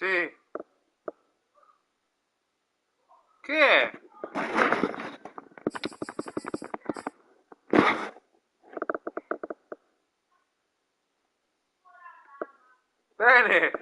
Sì. Che è? Bene.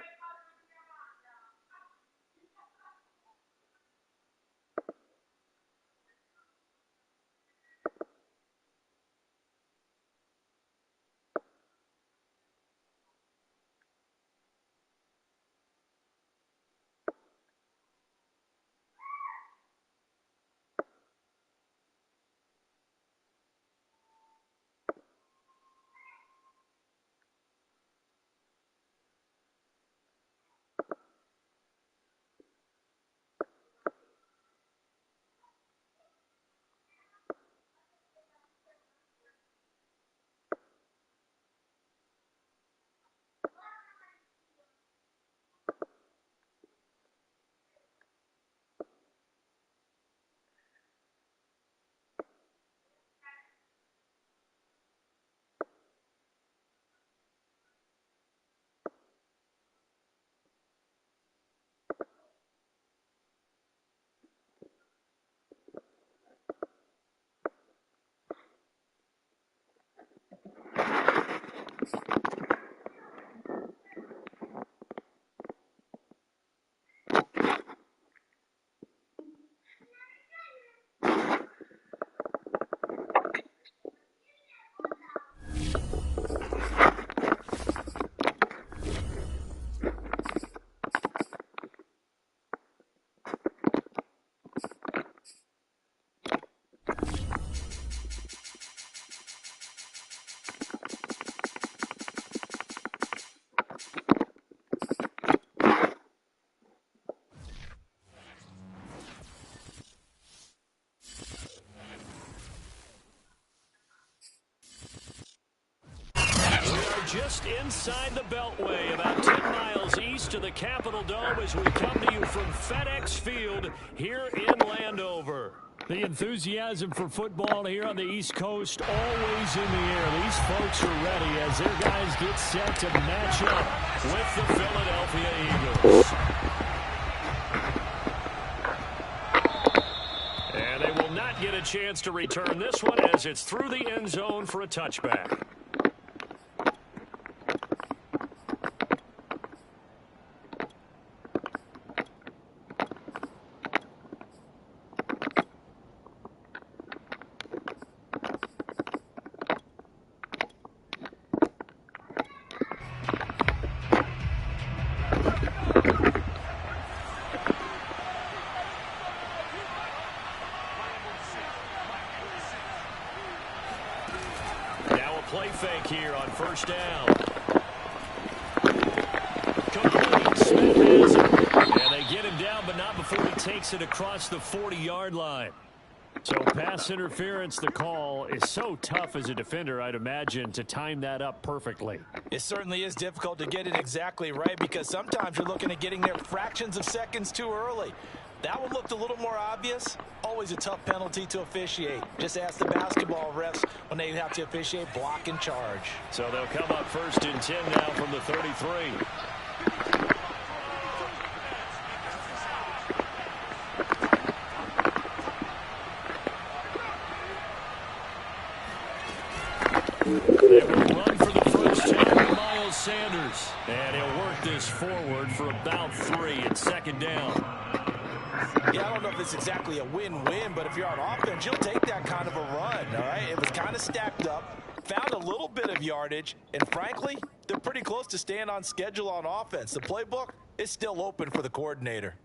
Just inside the Beltway, about 10 miles east of the Capitol Dome as we come to you from FedEx Field here in Landover. The enthusiasm for football here on the East Coast always in the air. These folks are ready as their guys get set to match up with the Philadelphia Eagles. And they will not get a chance to return this one as it's through the end zone for a touchback. Play fake here on first down. Complete. Smith has it. And they get him down, but not before he takes it across the 40-yard line. So pass interference, the call is so tough as a defender, I'd imagine, to time that up perfectly. It certainly is difficult to get it exactly right because sometimes you're looking at getting there fractions of seconds too early. That one looked a little more obvious. Always a tough penalty to officiate. Just ask the basketball refs when they have to officiate block and charge. So they'll come up first and 10 now from the 33. They will run for the first time, Miles Sanders. And he'll work this forward for about 3 and second down. Yeah, I don't know if it's exactly a win-win, but if you're on offense, you'll take that kind of a run, all right? It was kind of stacked up, found a little bit of yardage, and frankly, they're pretty close to staying on schedule on offense. The playbook is still open for the coordinator.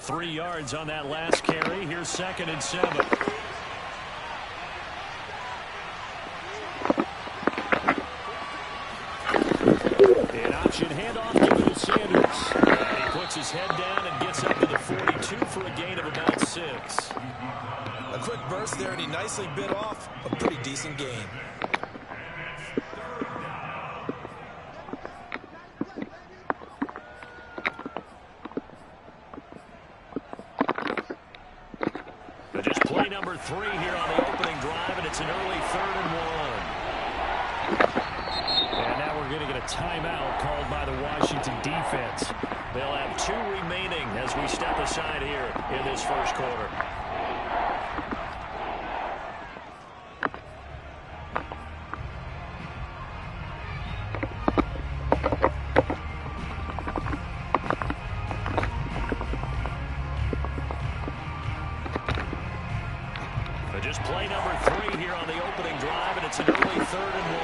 Three yards on that last carry. Here's 2nd and 7. An option handoff given to Sanders. And he puts his head down and gets up to the 42 for a gain of about 6. A quick burst there, and he nicely bit off a pretty decent gain. But just play number 3 here on the opening drive, and it's an early 3rd and 1. And now we're going to get a timeout called by the Washington defense. They'll have 2 remaining as we step aside here in this first quarter. Just play number 3 here on the opening drive, and it's an early 3rd and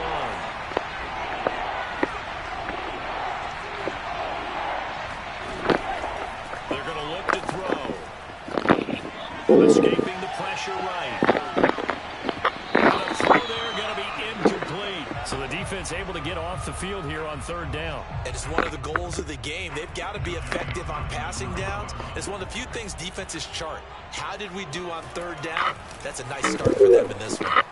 1. They're going to look to throw. Escaping the pressure right. The throw there going to be incomplete. So the defense able to get off the field here on 3rd down. And it's one of the goals of the game. They've got to be effective on passing downs. It's one of the few things defenses chart. How did we do on 3rd down? That's a nice start for them in this one.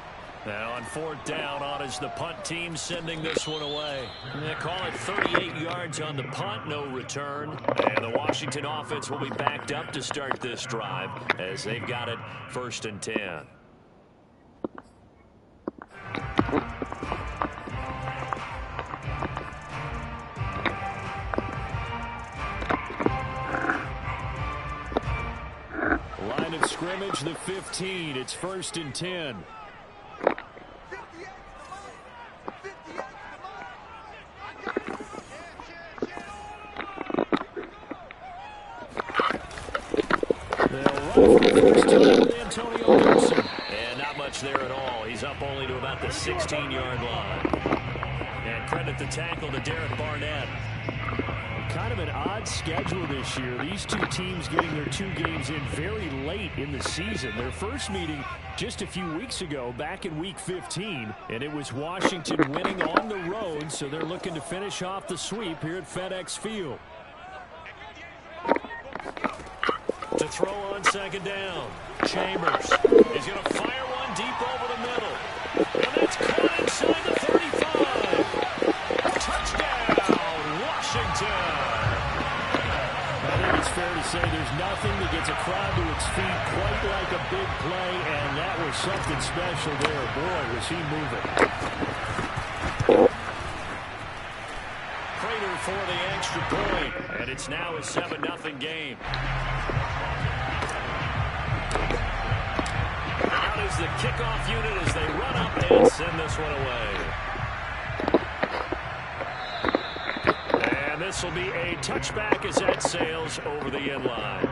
Now on 4th down, on is the punt team sending this one away. They call it 38 yards on the punt, no return. And the Washington offense will be backed up to start this drive as they've got it 1st and 10. Line of scrimmage, the 15. It's 1st and 10. And not much there at all. He's up only to about the 16-yard line. And credit the tackle to Derek Barnett. Kind of an odd schedule this year. These 2 teams getting their 2 games in very late in the season. Their first meeting just a few weeks ago, back in Week 15, and it was Washington winning on the road, so they're looking to finish off the sweep here at FedEx Field. To throw on 2nd down. Chambers is going to fire one deep over the middle. And that's caught inside the 35. Touchdown, Washington. I think it's fair to say there's nothing that gets a crowd to its feet quite like a big play, and that was something special there. Boy, was he moving. Prater for the extra point, and it's now a 7-0 game. Out is the kickoff unit as they run up and send this one away. And this will be a touchback as that sails over the end line.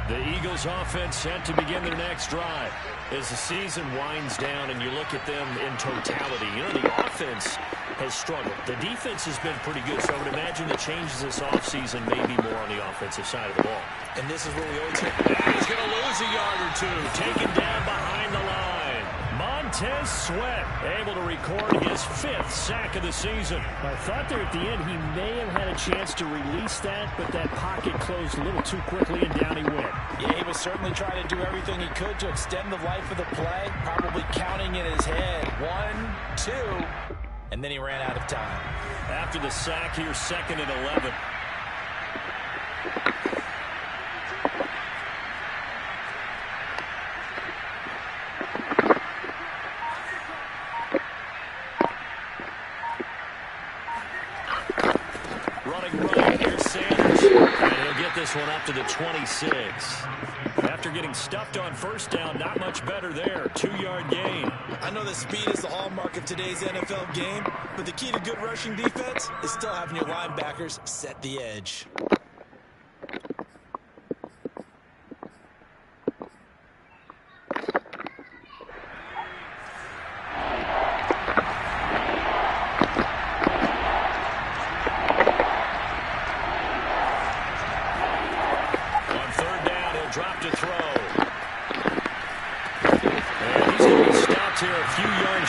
The Eagles offense set to begin their next drive. As the season winds down and you look at them in totality, you know, the offense has struggled. The defense has been pretty good, so I would imagine the changes this offseason may be more on the offensive side of the ball. And this is where we always hit. He's going to lose a yard or 2. Taken down behind the line. Montez Sweat able to record his 5th sack of the season. I thought there at the end he may have had a chance to release that, but that pocket closed a little too quickly and down he went. Yeah, he was certainly trying to do everything he could to extend the life of the play, probably counting in his head. 1, 2, and then he ran out of time. After the sack here, 2nd and 11. This one up to the 26. After getting stuffed on 1st down, not much better there. 2-yard gain. I know that speed is the hallmark of today's NFL game, but the key to good rushing defense is still having your linebackers set the edge.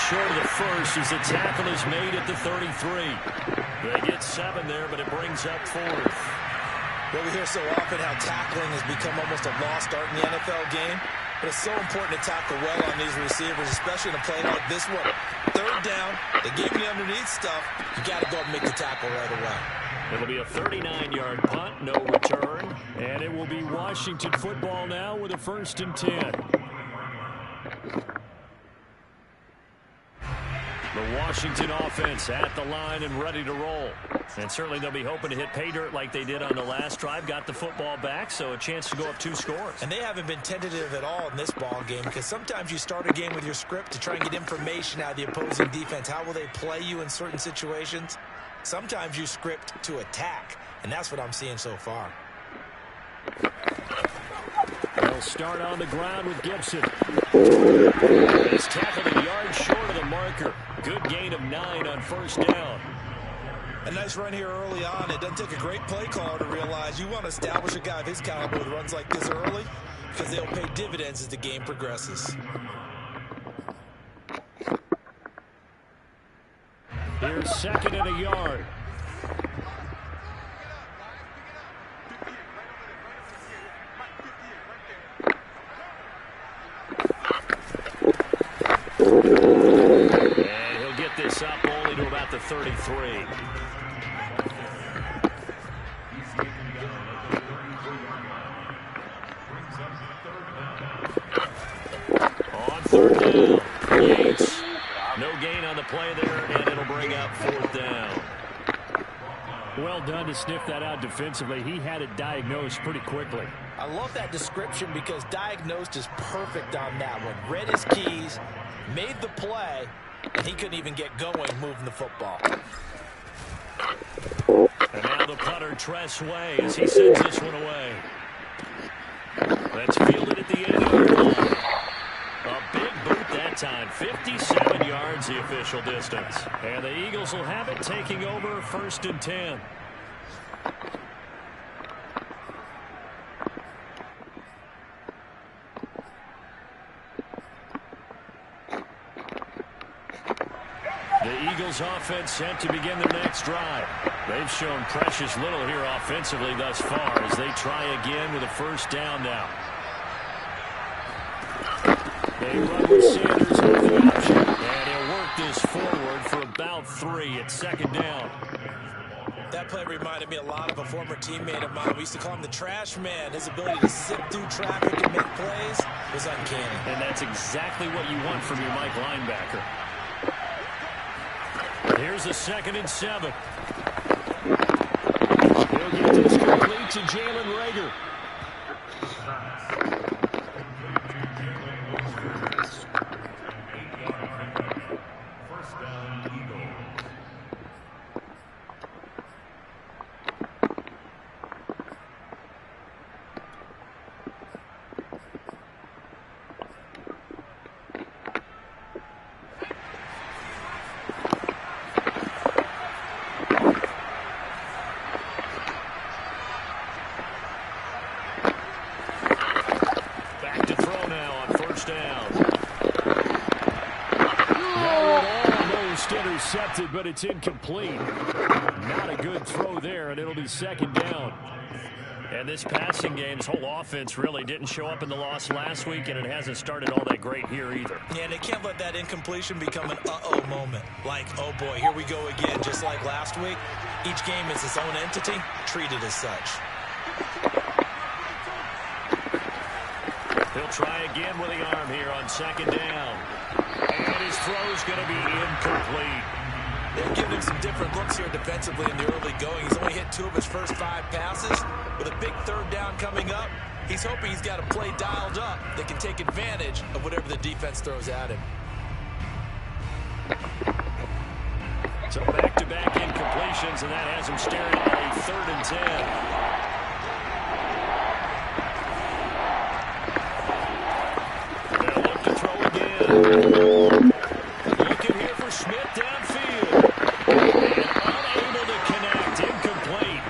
Short of the first as the tackle is made at the 33. They get 7 there, but it brings up 4th. Well, we hear so often how tackling has become almost a lost art in the NFL game, but it's so important to tackle well on these receivers, especially in a play like this one. third down. They gave me underneath stuff. You got to go and make the tackle right away. It'll be a 39-yard punt, no return. And it will be Washington football now with a 1st and 10. The Washington offense at the line and ready to roll. And certainly they'll be hoping to hit pay dirt like they did on the last drive. Got the football back, so a chance to go up 2 scores. And they haven't been tentative at all in this ball game, because sometimes you start a game with your script to try and get information out of the opposing defense. How will they play you in certain situations? Sometimes you script to attack, and that's what I'm seeing so far. They'll start on the ground with Gibson. He's tackled a yard short of the marker. Good gain of 9 on 1st down. A nice run here early on. It doesn't take a great play caller to realize you want to establish a guy of his caliber with runs like this early, because they'll pay dividends as the game progresses. Here's 2nd and a yard. And he'll get this up only to about the 33. On 3rd down, Yates. No gain on the play there, and it'll bring up 4th down. Well done to sniff that out defensively. He had it diagnosed pretty quickly. I love that description, because diagnosed is perfect on that one. Read his keys, made the play, and he couldn't even get going moving the football. And now the punter, Tress Way, as he sends this one away. That's fielded at the 8-yard line. A big boot that time. 57 yards the official distance. And the Eagles will have it, taking over 1st and 10. The Eagles offense set to begin their next drive. They've shown precious little here offensively thus far as they try again with a 1st down now. They run with Sanders off the option, and he'll work this forward for about 3 at 2nd down. That play reminded me a lot of a former teammate of mine. We used to call him the trash man. His ability to sift through traffic and make plays was uncanny. And that's exactly what you want from your Mike linebacker. Here's a 2nd and 7. He'll get this complete to Jalen Reagor. Intercepted, but it's incomplete. Not a good throw there, and it'll be 2nd down. And this passing game's whole offense really didn't show up in the loss last week, and it hasn't started all that great here either. Yeah, and they can't let that incompletion become an uh-oh moment. Like, oh boy, here we go again, just like last week. Each game is its own entity, treated as such. He'll try again with the arm here on 2nd down. And his throw's going to be incomplete. They're giving him some different looks here defensively in the early going. He's only hit 2 of his first 5 passes. With a big 3rd down coming up, he's hoping he's got a play dialed up that can take advantage of whatever the defense throws at him. So back-to-back incompletions, and that has him staring at a 3rd and 10. They'll look to throw again. Looking here for Smith downfield. And unable to connect. Incomplete.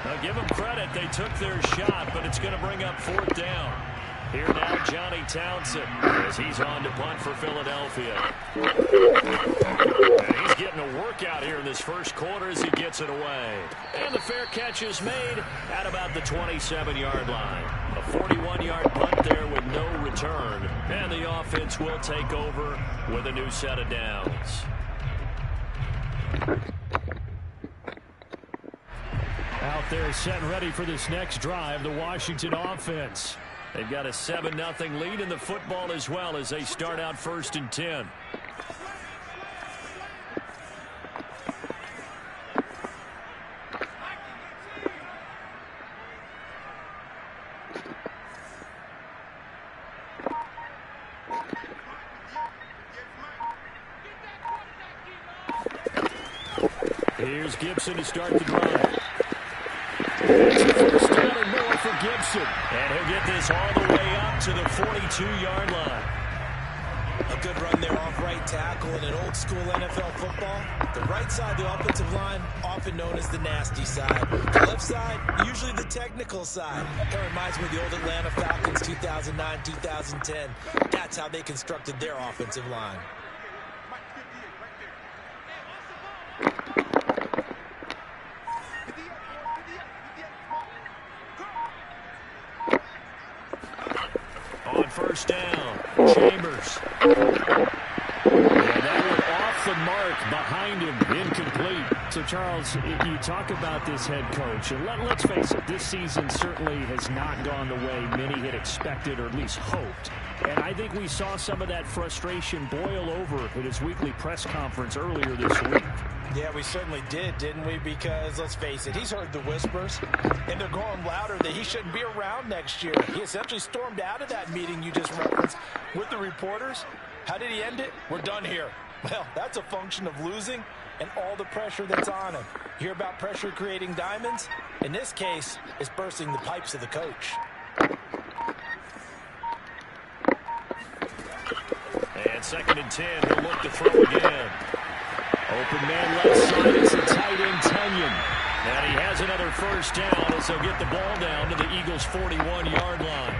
Now give them credit. They took their shot, but it's going to bring up 4th down. Here now, Johnny Townsend, as he's on to punt for Philadelphia. And he's getting a workout here in this first quarter as he gets it away. And the fair catch is made at about the 27-yard line. A 41-yard punt there with no return. And the offense will take over with a new set of downs. Out there set and ready for this next drive, the Washington offense. They've got a 7-0 lead in the football as well as they start out 1st and 10. Here's Gibson to start the drive. It's a first down and more for Gibson. And he'll get this all the way up to the 42-yard line. A good run there off right tackle in an old school NFL football. The right side of the offensive line, often known as the nasty side. The left side, usually the technical side. That reminds me of the old Atlanta Falcons 2009-2010. That's how they constructed their offensive line. On first down, Chambers. And that went off the mark behind him, incomplete. So, Charles, you talk about this head coach, and let's face it, this season certainly has not gone the way many had expected or at least hoped. And I think we saw some of that frustration boil over at his weekly press conference earlier this week. Yeah, we certainly did, didn't we? Because, let's face it, he's heard the whispers, and they're growing louder that he shouldn't be around next year. He essentially stormed out of that meeting you just referenced with the reporters. How did he end it? We're done here. Well, that's a function of losing and all the pressure that's on him. You hear about pressure creating diamonds? In this case, it's bursting the pipes of the coach. And 2nd and 10, he'll look to throw again. Open man left side, it's a tight end, Kenyon. And he has another first down as they'll get the ball down to the Eagles' 41-yard line.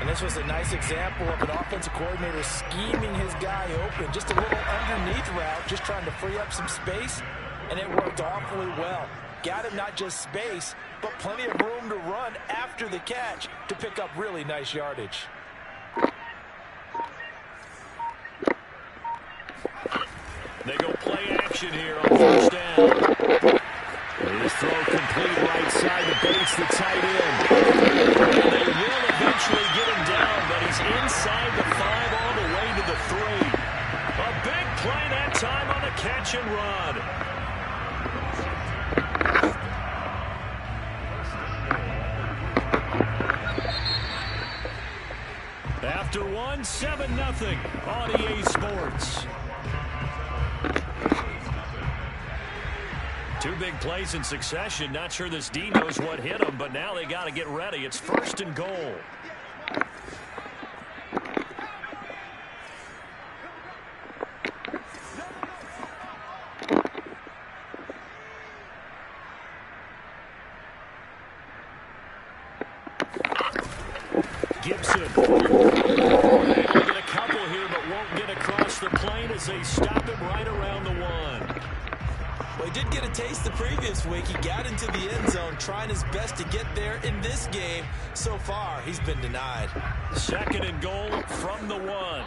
And this was a nice example of an offensive coordinator scheming his guy open. Just a little underneath route, just trying to free up some space, and it worked awfully well. Got him not just space, but plenty of room to run after the catch to pick up really nice yardage. They go play action here on first down. His throw complete right side to Bates, the tight end. And they will eventually get him down, but he's inside the 5 all the way to the 3. A big play that time on the catch and run. After one, 7-0 on EA Sports. 2 big plays in succession. Not sure this D knows what hit him, but now they got to get ready. It's 1st and goal. Gibson. They'll get a couple here, but won't get across the plane as they stop him right around the 1. Well, he did get a taste the previous week. He got into the end zone, trying his best to get there in this game. So far, he's been denied. 2nd and goal from the 1.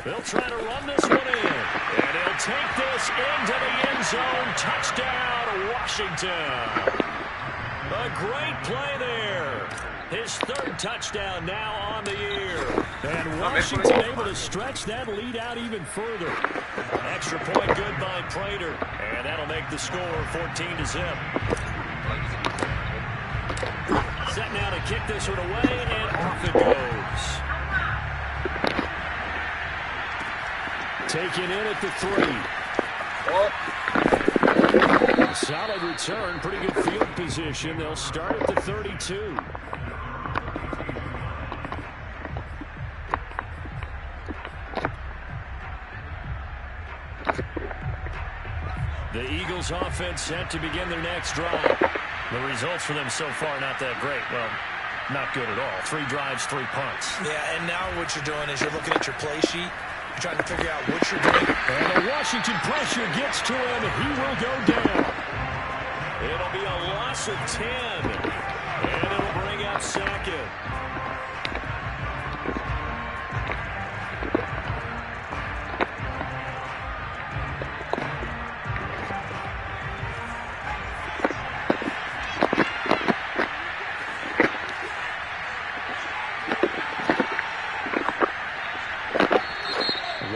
They'll try to run this one in. And he'll take this into the end zone. Touchdown, Washington. A great play there. His 3rd touchdown now on the year. And Washington able to stretch that lead out even further. Extra point good by Prater. And that'll make the score 14-0. Set now to kick this one away, and off it goes. Taken in at the 3. Solid return, pretty good field position. They'll start at the 32. The Eagles offense set to begin their next drive. The results for them so far not that great. Well, Not good at all. 3 drives, 3 punts. Yeah, and now what you're doing is you're looking at your play sheet. You're trying to figure out what you're doing. And the Washington pressure gets to him, and he will go down. It'll be a loss of 10. And it'll bring out second.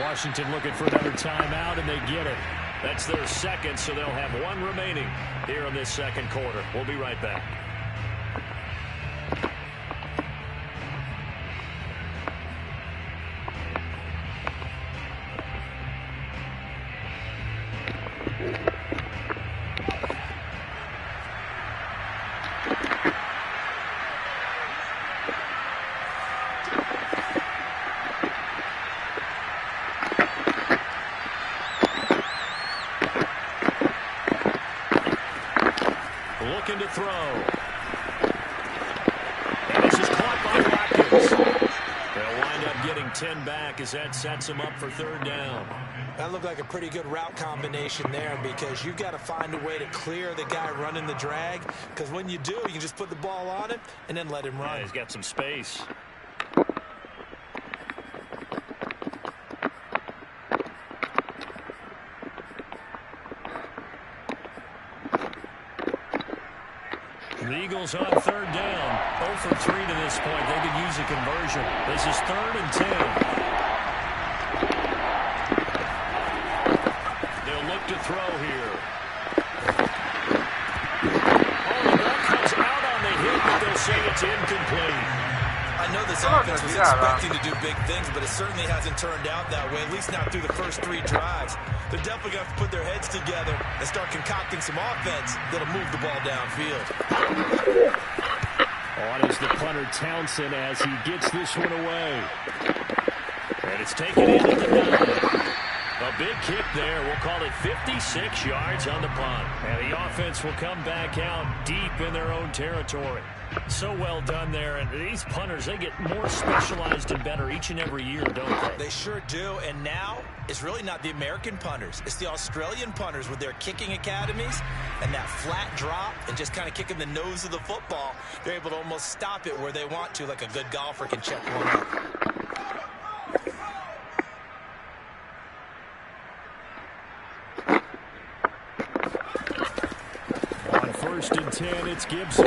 Washington looking for another timeout, and they get it. That's their second, so they'll have 1 remaining here in this second quarter. We'll be right back. Looking to throw. And this is caught by Watkins. They'll wind up getting 10 back as that sets them up for 3rd down. That looked like a pretty good route combination there because you've got to find a way to clear the guy running the drag, because when you do, you can just put the ball on him and then let him run. Yeah, he's got some space. The Eagles on 3rd down. 0 for 3 to this point. They could use a conversion. This is 3rd and 10. They'll look to throw here. Oh, the ball comes out on the hit, but they'll say it's incomplete. I know this offense was expecting to do big things, but it certainly hasn't turned out that way, at least not through the first 3 drives. They're definitely going to have to put their heads together and start concocting some offense that'll move the ball downfield. On is the punter Townsend as he gets this one away. And it's taken in at the 9. A big kick there. We'll call it 56 yards on the punt. And the offense will come back out deep in their own territory. So well done there. And these punters, they get more specialized and better each and every year, don't they? They sure do. And now it's really not the American punters. It's the Australian punters with their kicking academies and that flat drop and just kind of kicking the nose of the football. They're able to almost stop it where they want to, like a good golfer can check one up. On 1st and 10, it's Gibson.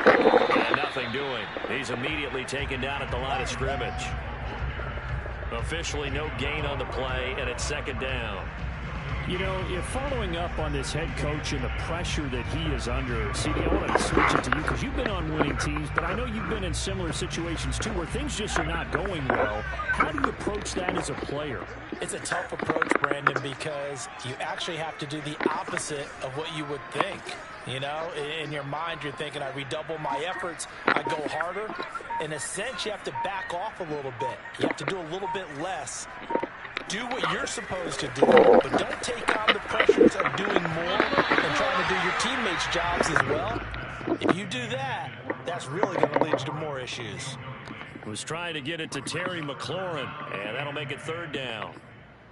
And nothing doing. He's immediately taken down at the line of scrimmage. Officially no gain on the play, and it's 2nd down. You know, if following up on this head coach and the pressure that he is under, CD, I want to switch it to you because you've been on winning teams, but I know you've been in similar situations too where things just are not going well. How do you approach that as a player? It's a tough approach, Brandon, because you actually have to do the opposite of what you would think. You know, in your mind, you're thinking, I redouble my efforts, I go harder. In a sense, you have to back off a little bit. You have to do a little bit less. Do what you're supposed to do, but don't take on the pressures of doing more and trying to do your teammates' jobs as well. If you do that, that's really going to lead you to more issues. Was trying to get it to Terry McLaurin, and that'll make it 3rd down.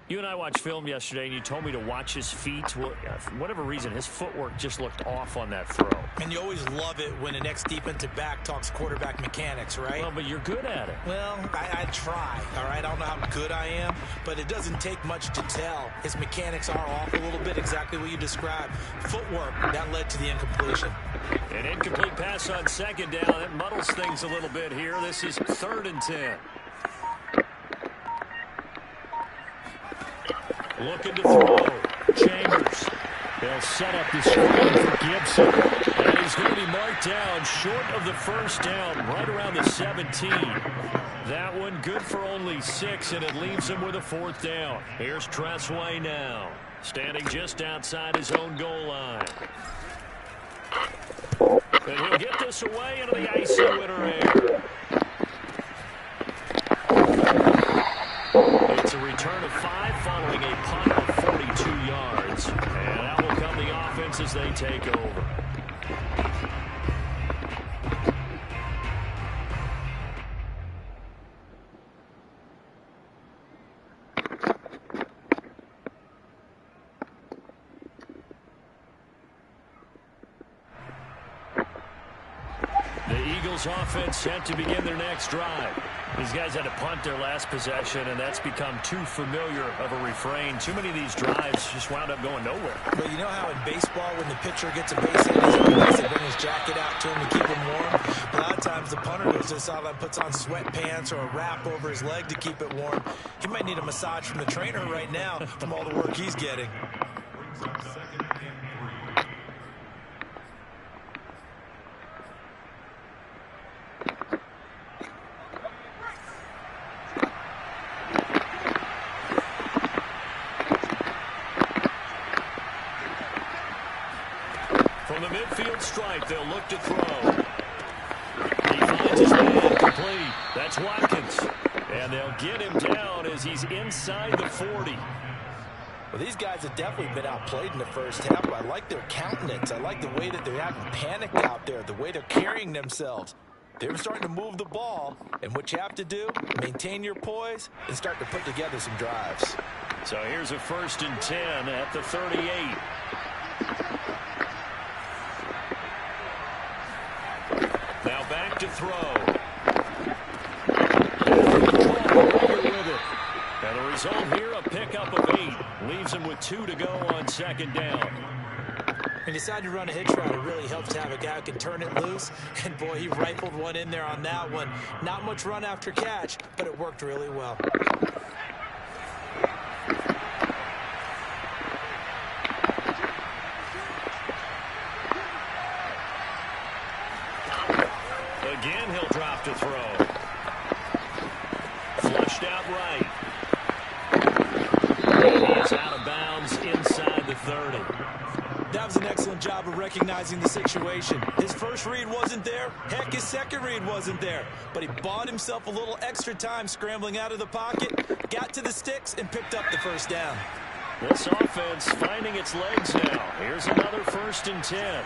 You and I watched film yesterday, and you told me to watch his feet. For whatever reason, his footwork just looked off on that throw. And you always love it when an ex-defensive back talks quarterback mechanics, right? Well, but you're good at it. Well, I try, all right? I don't know how good I am, but it doesn't take much to tell. His mechanics are off a little bit, exactly what you described. Footwork, that led to the incompletion. An incomplete pass on 2nd down. That muddles things a little bit here. This is 3rd and 10. Looking to throw. Chambers. They'll set up the screen for Gibson. And he's going to be marked down short of the 1st down, right around the 17. That one good for only 6, and it leaves him with a 4th down. Here's Tressway now, standing just outside his own goal line. And he'll get this away into the icy winter air. It's a return of 5 following a punt of 42 yards. And that will come the offense as they take over. The Eagles offense set to begin their next drive. These guys had to punt their last possession, and that's become too familiar of a refrain. Too many of these drives just wound up going nowhere. But you know how in baseball, when the pitcher gets a base hit, they bring his jacket out to him to keep him warm? A lot of times the punter goes to the sideline, puts on sweatpants or a wrap over his leg to keep it warm. He might need a massage from the trainer right now from all the work he's getting. From the midfield stripe, they'll look to throw. He finds his man complete. That's Watkins. And they'll get him down as he's inside the 40. Well, these guys have definitely been outplayed in the first half, but I like their countenance. I like the way that they're having panic out there, the way they're carrying themselves. They're starting to move the ball, and what you have to do, maintain your poise and start to put together some drives. So here's a 1st and 10 at the 38. Now back to throw. And the result here, a pickup of 8. Leaves him with 2 to go on 2nd down. He decided to run a hitch route. It really helps to have a guy who can turn it loose. And, boy, he rifled one in there on that one. Not much run after catch, but it worked really well. Again, he'll drop to throw. Flushed out right. He's out of bounds inside the 30. That was an excellent job of recognizing the situation. His first read wasn't there. Heck, his second read wasn't there. But he bought himself a little extra time scrambling out of the pocket, got to the sticks, and picked up the 1st down. This offense finding its legs now. Here's another 1st and 10.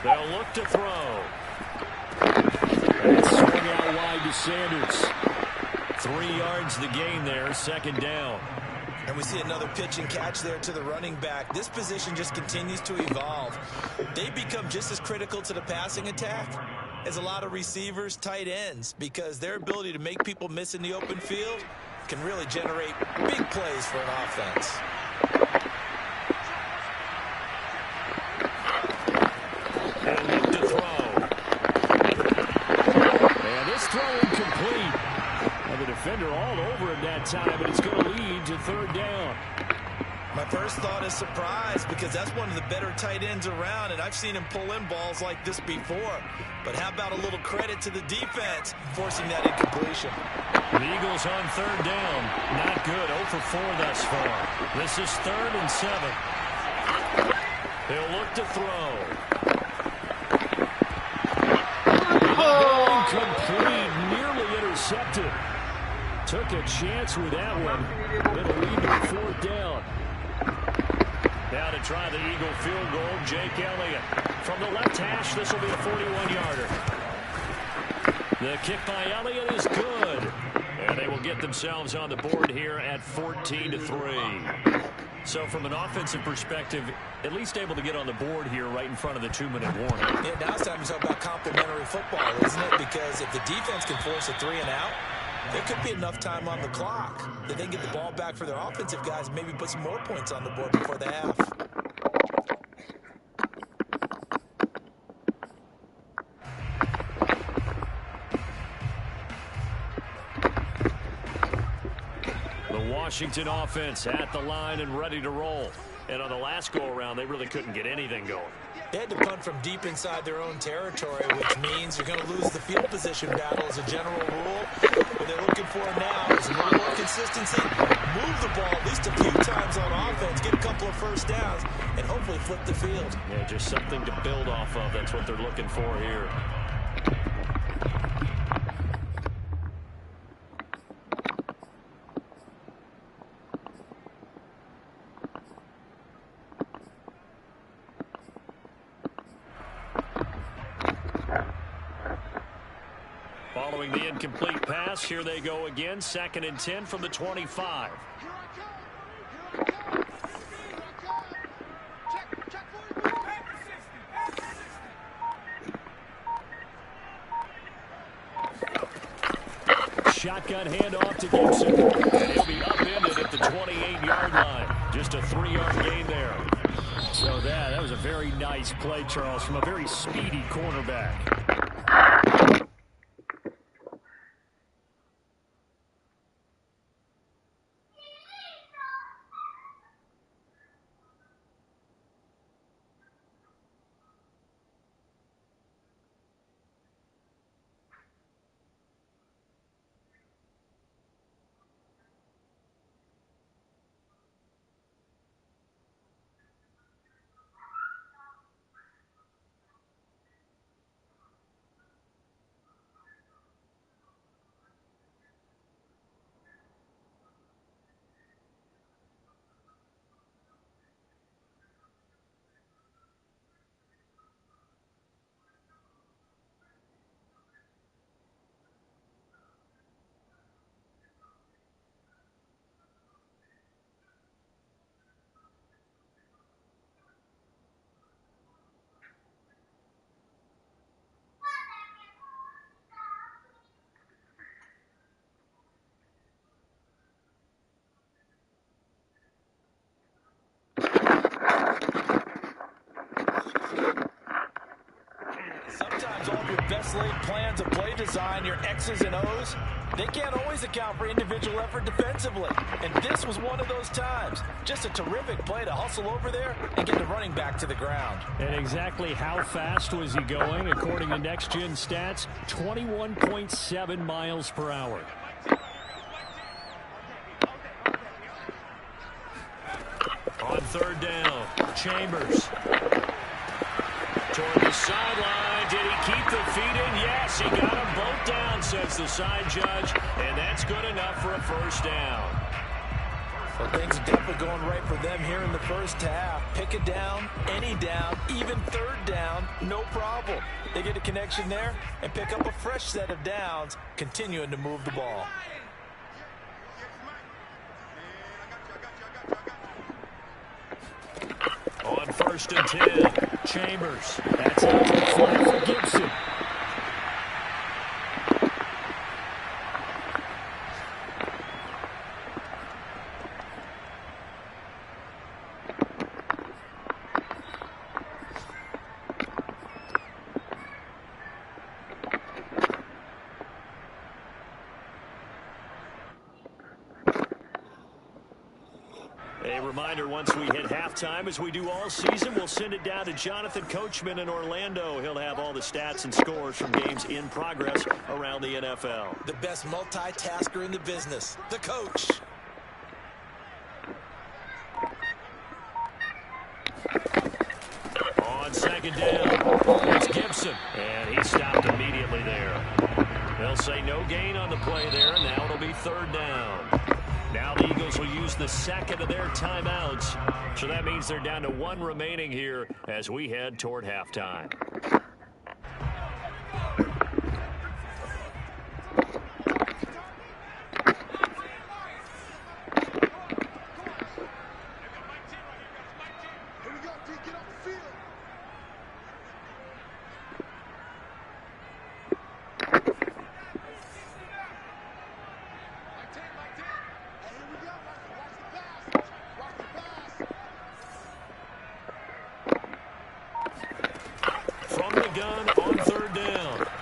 They'll look to throw. And it's swung out wide to Sanders. 3 yards the gain there, 2nd down. And we see another pitch and catch there to the running back. This position just continues to evolve. They become just as critical to the passing attack as a lot of receivers, tight ends, because their ability to make people miss in the open field can really generate big plays for an offense. And look to throw. And this throw incomplete. And the defender all over him that time, but it's going to lead to 3rd down. My first thought is surprise, because that's one of the better tight ends around, and I've seen him pull in balls like this before. But how about a little credit to the defense forcing that incompletion? The Eagles on 3rd down. Not good. 0 for 4 thus far. This is 3rd and 7. He'll look to throw. Incomplete. Nearly intercepted. Took a chance with that one. It'll lead to a 4th down. Now to try the Eagle field goal, Jake Elliott. From the left hash, this will be a 41-yarder. The kick by Elliott is good. And they will get themselves on the board here at 14-3. So from an offensive perspective, at least able to get on the board here right in front of the 2-minute warning. Yeah, now it's time to talk about complementary football, isn't it? Because if the defense can force a 3 and out, there could be enough time on the clock that they can get the ball back for their offensive guys and maybe put some more points on the board before the half. The Washington offense at the line and ready to roll. And on the last go-around, they really couldn't get anything going. They had to punt from deep inside their own territory, which means you're going to lose the field position battle as a general rule. What they're looking for now is a little more consistency, move the ball at least a few times on offense, get a couple of 1st downs, and hopefully flip the field. Yeah, just something to build off of. That's what they're looking for here. Following the incomplete pass, here they go again. 2nd and 10 from the 25. shotgun handoff to Gibson. And he'll be upended at the 28-yard line. Just a 3-yard gain there. So that was a very nice play, Charles, from a very speedy cornerback. Sometimes all of your best laid plans of play design, your X's and O's, they can't always account for individual effort defensively. And this was one of those times. Just a terrific play to hustle over there and get the running back to the ground. And exactly how fast was he going? According to Next Gen Stats, 21.7 miles per hour. On third down, Chambers. Toward the sideline. Did he keep the feet in? Yes, he got them both down, says the side judge. And that's good enough for a first down. Well, things are definitely going right for them here in the first half. Pick a down, any down, even third down, no problem. They get a connection there and pick up a fresh set of downs, continuing to move the ball. On first and 10, Chambers. That's out to the flat for Gibson. A reminder, once we hit halftime, as we do all season, we'll send it down to Jonathan Coachman in Orlando. He'll have all the stats and scores from games in progress around the NFL. The best multitasker in the business, the coach. On second down, it's Gibson, and he stopped immediately there. They'll say no gain on the play there, and now it'll be third down. Now the Eagles will use the second of their timeouts. So that means they're down to one remaining here as we head toward halftime.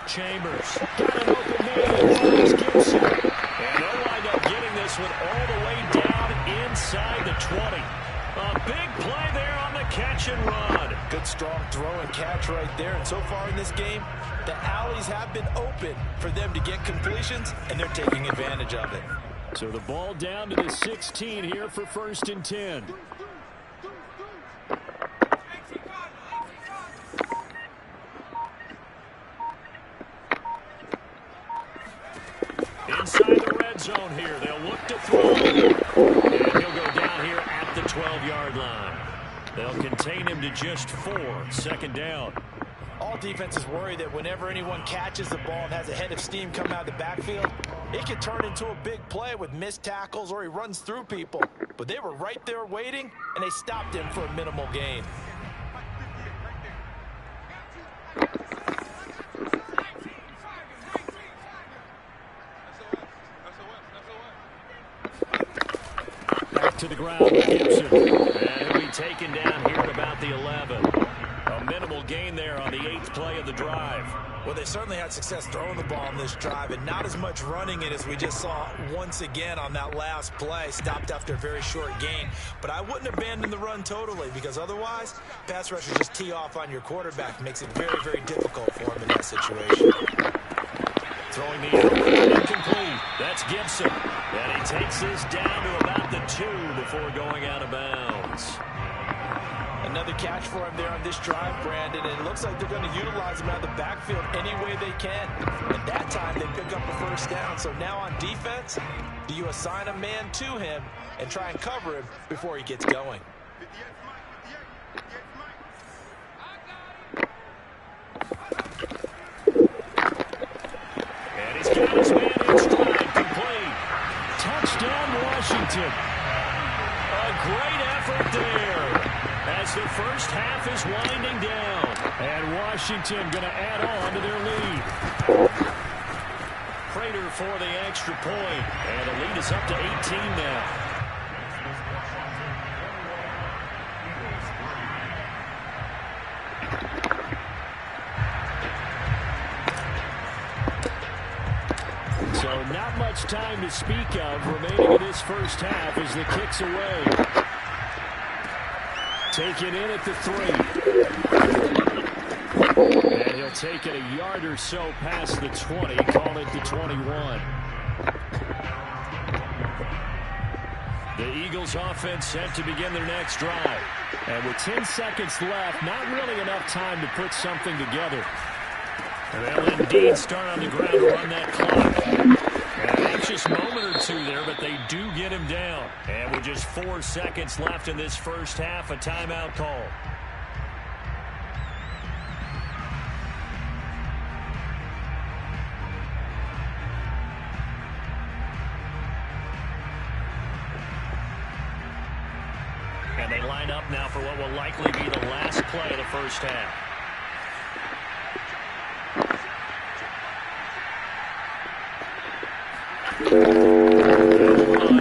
Chambers got an open man. Here's Gibson. And they'll wind up getting this one all the way down inside the 20. A big play there on the catch and run. Good strong throw and catch right there. And so far in this game, the alleys have been open for them to get completions, and they're taking advantage of it. So the ball down to the 16 here for first and 10. Inside the red zone here. They'll look to throw. And he'll go down here at the 12-yard line. They'll contain him to just 4. Second down. All defenses worry that whenever anyone catches the ball and has a head of steam come out of the backfield, it can turn into a big play with missed tackles or he runs through people. But they were right there waiting, and they stopped him for a minimal gain. back to the ground with Gibson. And he'll be taken down here at about the 11. A minimal gain there on the 8th play of the drive. Well, they certainly had success throwing the ball on this drive and not as much running it as we just saw once again on that last play. Stopped after a very short gain. But I wouldn't abandon the run totally because otherwise, pass rushers just tee off on your quarterback. Makes it very, very difficult for him in that situation. Throwing the incomplete. That's Gibson. And he takes this down to about the 2 before going out of bounds. Another catch for him there on this drive, Brandon, and it looks like they're going to utilize him out of the backfield any way they can. And that time, they pick up a first down. So now on defense, do you assign a man to him and try and cover him before he gets going? And he's got his man in stride, complete. Touchdown, Washington. A great effort there as the first half is winding down. And Washington going to add on to their lead. Prater for the extra point. And the lead is up to 18 now. So not much time to speak of remaining in this first half as the kick's away. Taken in at the 3. And he'll take it a yard or so past the 20, call it the 21. The Eagles offense set to begin their next drive. And with 10 seconds left, not really enough time to put something together. They'll indeed start on the ground to run that clock. An anxious moment or two there, but they do get him down. And with just 4 seconds left in this first half, a timeout call. And they line up now for what will likely be the last play of the first half.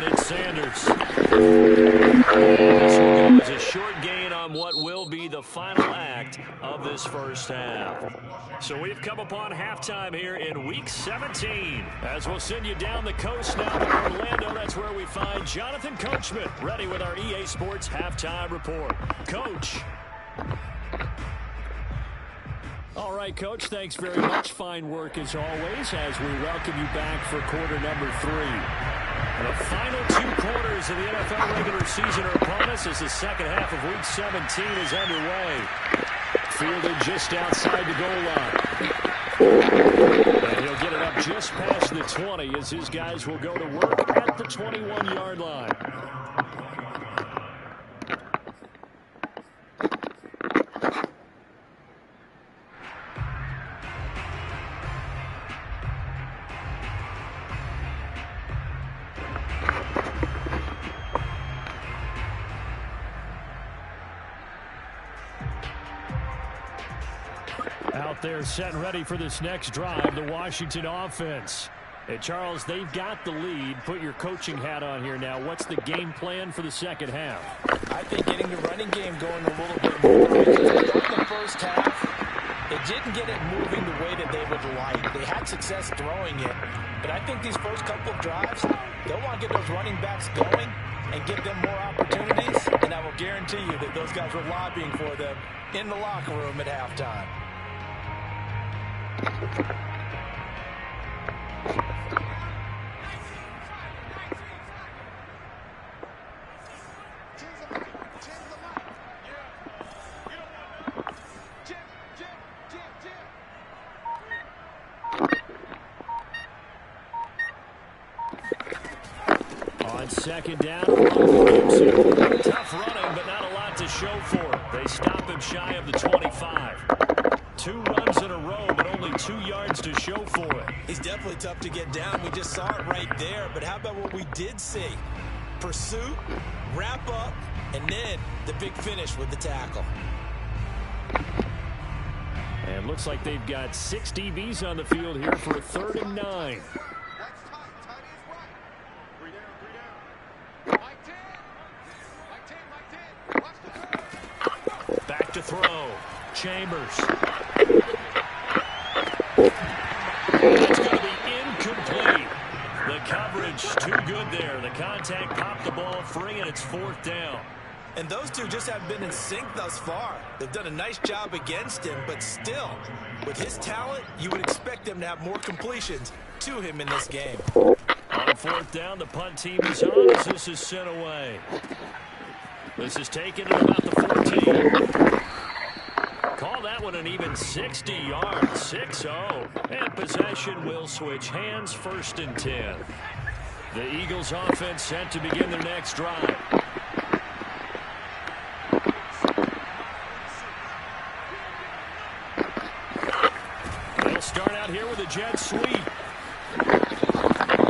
It's Sanders. This one goes a short gain on what will be the final act of this first half. So we've come upon halftime here in Week 17. As we'll send you down the coast now to Orlando, that's where we find Jonathan Coachman ready with our EA Sports Halftime Report. Coach. All right, Coach, thanks very much. Fine work as always as we welcome you back for quarter number 3. The final 2 quarters of the NFL regular season are upon us as the second half of Week 17 is underway. Fielded just outside the goal line. And he'll get it up just past the 20 as his guys will go to work at the 21-yard line. Out there set and ready for this next drive, the Washington offense. And Charles, they've got the lead. Put your coaching hat on here now. What's the game plan for the second half? I think getting the running game going a little bit more. During the first half, they didn't get it moving the way that they would like. They had success throwing it. But I think these first couple of drives, they'll want to get those running backs going and give them more opportunities. And I will guarantee you that those guys were lobbying for them in the locker room at halftime. On second down, tough running, but not a lot to show for it. They stop him shy of the 25. 2 runs in a row, but only 2 yards to show for it. He's definitely tough to get down. We just saw it right there. But how about what we did see? Pursuit, wrap up, and then the big finish with the tackle. And looks like they've got 6 DBs on the field here for a 3rd and 9. Chambers. It's going to be incomplete. The coverage too good there. The contact popped the ball free, and it's 4th down. And those two just haven't been in sync thus far. They've done a nice job against him, but still, with his talent, you would expect them to have more completions to him in this game. On 4th down, the punt team is on as this is sent away. This is taken at about the 14. Call that one an even 60 yards, 6-0. And possession will switch hands, 1st and 10. The Eagles offense set to begin their next drive. They'll start out here with a jet sweep.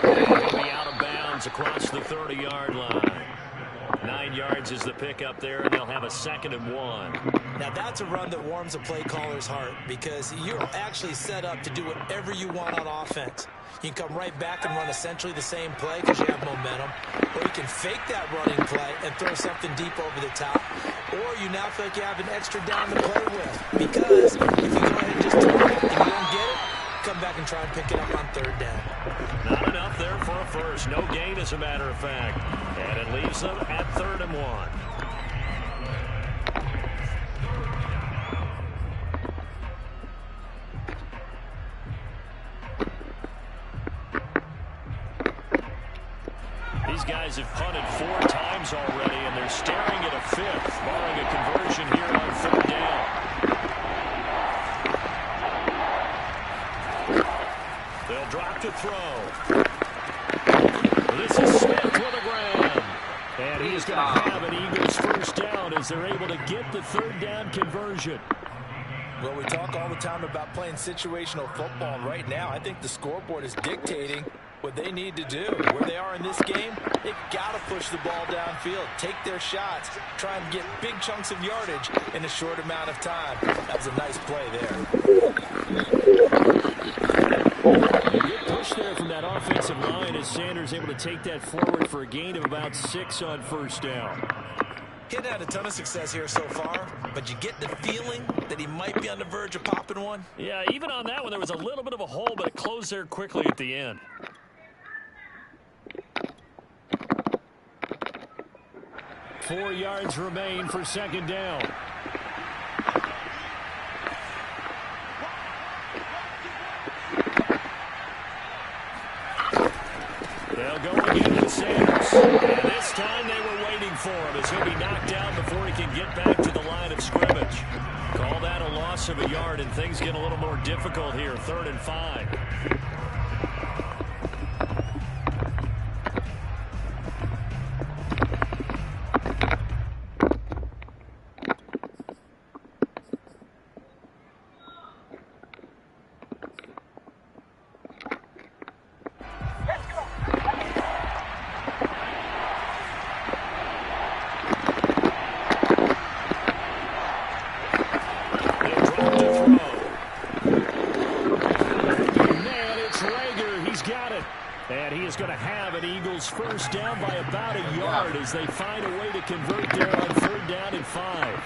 They'll be out of bounds across the 30-yard line. 9 yards is the pickup there, and they'll have a 2nd and 1. Now that's a run that warms a play caller's heart because you're actually set up to do whatever you want on offense. You can come right back and run essentially the same play because you have momentum, or you can fake that running play and throw something deep over the top, or you now feel like you have an extra down to play with because if you go ahead and just throw it and you don't get it, come back and try and pick it up on 3rd down. Not enough there for a first. No gain, as a matter of fact. And it leaves them at 3rd and 1. These guys have punted 4 times already, and they're staring at a 5th, barring a conversion here on 3rd down. They'll drop to throw. This is Smith with a grab. And he's going to have an Eagles 1st down as they're able to get the 3rd down conversion. Well, we talk all the time about playing situational football, and right now I think the scoreboard is dictating what they need to do. Where they are in this game, they've got to push the ball downfield, take their shots, try and get big chunks of yardage in a short amount of time. That was a nice play there. Good push there from that offensive line as Sanders able to take that forward for a gain of about 6 on 1st down. He hadn't had a ton of success here so far, but you get the feeling that he might be on the verge of popping one. Yeah, even on that one, there was a little bit of a hole, but it closed there quickly at the end. Four yards remain for 2nd down. They'll go again with Sanders. And this time they were waiting for him as he'll be knocked down before he can get back to the line of scrimmage. Call that a loss of a yard, and things get a little more difficult here. 3rd and 5. And he is going to have an Eagles 1st down by about a yard as they find a way to convert there on 3rd down and 5.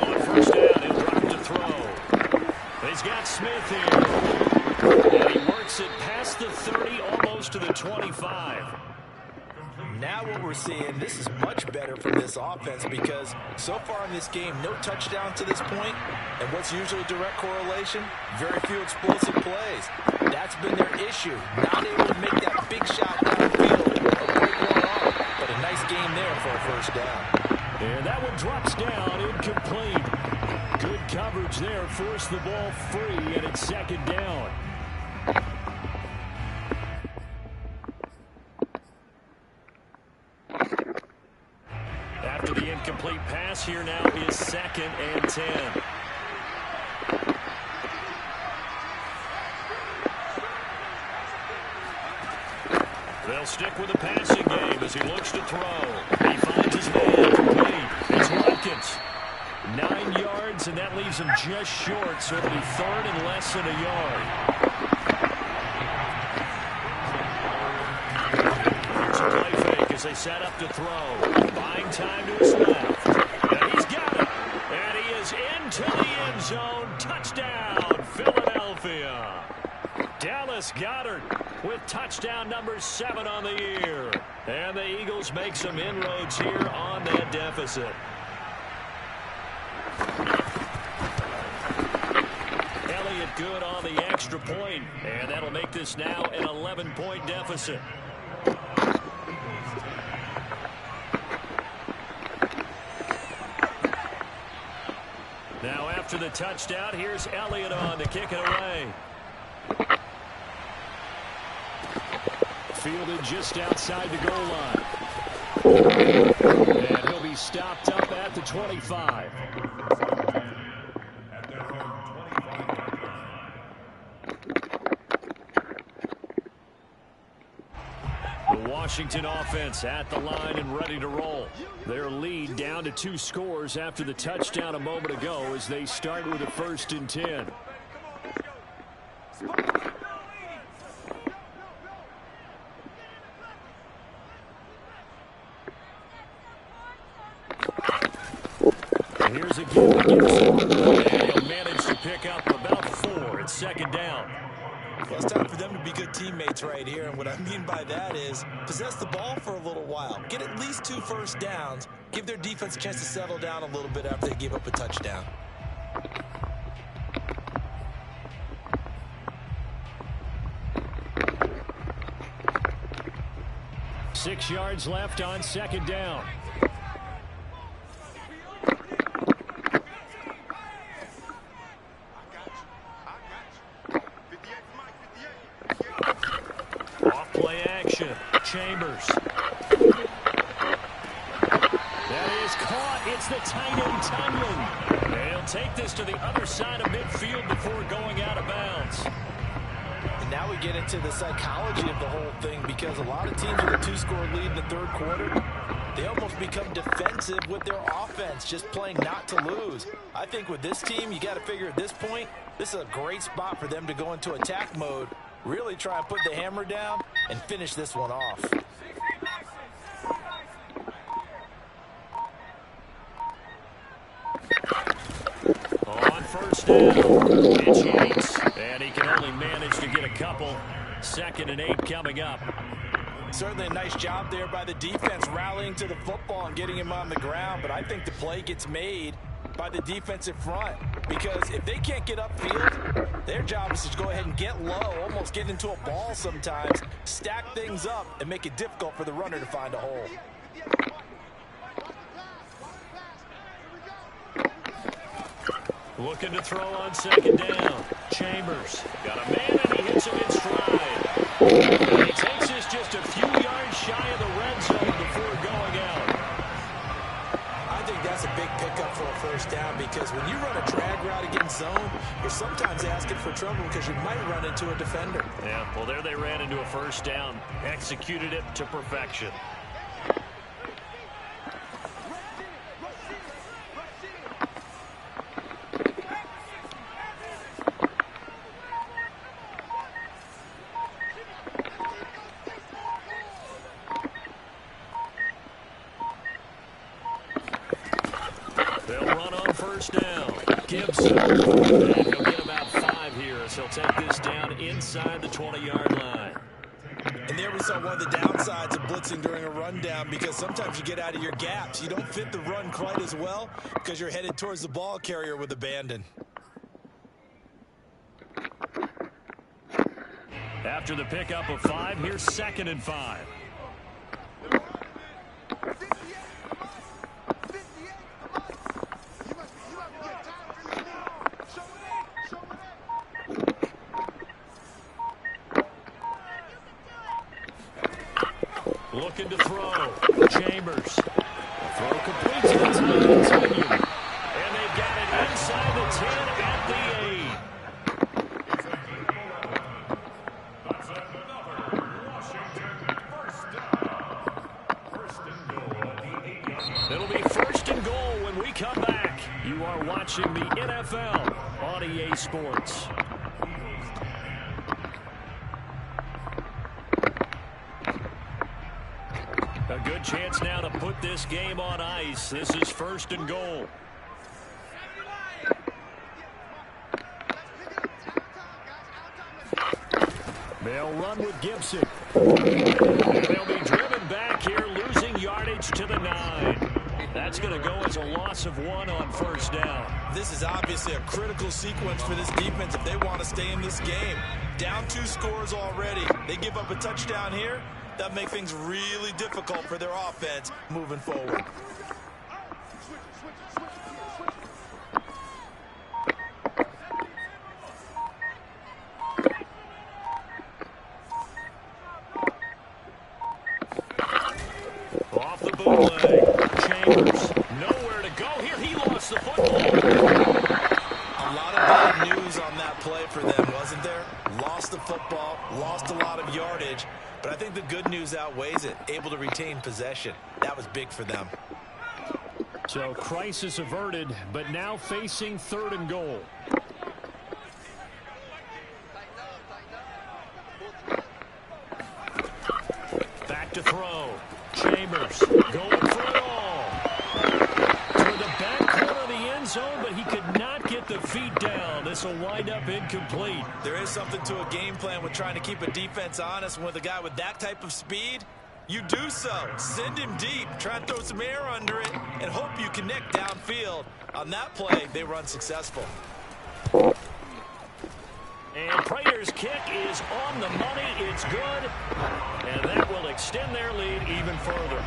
On 1st down, he'll drop to throw. He's got Smith here. And he works it past the 30, almost to the 25. Now what we're seeing, this is much better from this offense because so far in this game, no touchdown to this point, and what's usually a direct correlation? Very few explosive plays. That's been their issue. Not able to make that big shot downfield or break one off, but a nice game there for a 1st down. And that one drops down, incomplete. Good coverage there, forced the ball free, and it's 2nd down. After the incomplete pass, here now is 2nd and 10. They'll stick with the passing game as he looks to throw. He finds his man complete. It's Watkins. 9 yards, and that leaves him just short, so it'll be 3rd and less than a yard. Here's a play fake as they set up to throw. Buying time to his left. And he's got it. goes into the end zone. Touchdown, Philadelphia. Dallas Goedert with touchdown number 7 on the year. And the Eagles make some inroads here on that deficit. Elliott good on the extra point, and that'll make this now an 11-point deficit. Now after the touchdown, here's Elliott on to kick it away. Fielded just outside the goal line. And he'll be stopped up at the 25. The Washington offense at the line and ready to roll. Their lead down to 2 scores after the touchdown a moment ago as they start with a 1st and 10. Here's a give to Gibson. And he'll manage to pick up about 4 at 2nd down. Well, it's time for them to be good teammates right here, and what I mean by that is possess the ball for a little while. Get at least 2 first downs. Give their defense a chance to settle down a little bit after they give up a touchdown. Six yards left on 2nd down. Off-play action. Chambers. That is caught. It's the tight end, Tunyon. They'll take this to the other side of midfield before going out of bounds. And now we get into the psychology of the whole thing, because a lot of teams with a 2-score lead in the 3rd quarter, they almost become defensive with their offense, just playing not to lose. I think with this team, you got to figure at this point, this is a great spot for them to go into attack mode, really try and put the hammer down and finish this one off. On 1st down, it's Yates, and he can only manage to get a couple. 2nd and 8 coming up. Certainly a nice job there by the defense rallying to the football and getting him on the ground, but I think the play gets made by the defensive front, because if they can't get upfield, their job is to go ahead and get low, almost get into a ball sometimes, stack things up, and make it difficult for the runner to find a hole. Looking to throw on 2nd down. Chambers got a man, and he hits him in stride. And he takes this just a few yards shy of the red zone before going out. I think that's a big pickup for a 1st down, because when you run a drag route against zone, you're sometimes asking for trouble because you might run into a defender. Yeah, well, there they ran into a 1st down. Executed it to perfection. They'll run on 1st down. Gibson. And he'll get about 5 here as he'll take this down inside the 20-yard line. And there we saw one of the downsides of blitzing during a rundown, because sometimes you get out of your gaps. You don't fit the run quite as well because you're headed towards the ball carrier with abandon. After the pickup of 5, here's 2nd and 5. Looking to throw. Chambers. Throw complete to the tight end, Tunyon. And they've got it inside the 10 at the 8. It'll be 1st and goal when we come back. You are watching the NFL on EA Sports. A good chance now to put this game on ice. This is 1st and goal. They'll run with Gibson. And they'll be driven back here, losing yardage to the 9. That's going to go as a loss of 1 on first down. This is obviously a critical sequence for this defense if they want to stay in this game. Down 2 scores already. They give up a touchdown here. That makes things really difficult for their offense moving forward. Off the bootleg. Chambers. Nowhere to go here. He lost the football. A lot of bad news on that play for them, wasn't there? Lost the football, lost a lot of yardage, but I think the good news outweighs it. Able to retain possession. That was big for them. So crisis averted, but now facing 3rd and goal. Back to throw. Chambers going for it all. To the back corner of the end zone, but he could not get the feet down. This will wind up incomplete. There is something to a game plan with trying to keep a defense honest. With a guy with that type of speed, you do so. Send him deep. Try and throw some air under it and hope you connect downfield. On that play, they were unsuccessful. And Prater's kick is on the money. It's good. And that will extend their lead even further.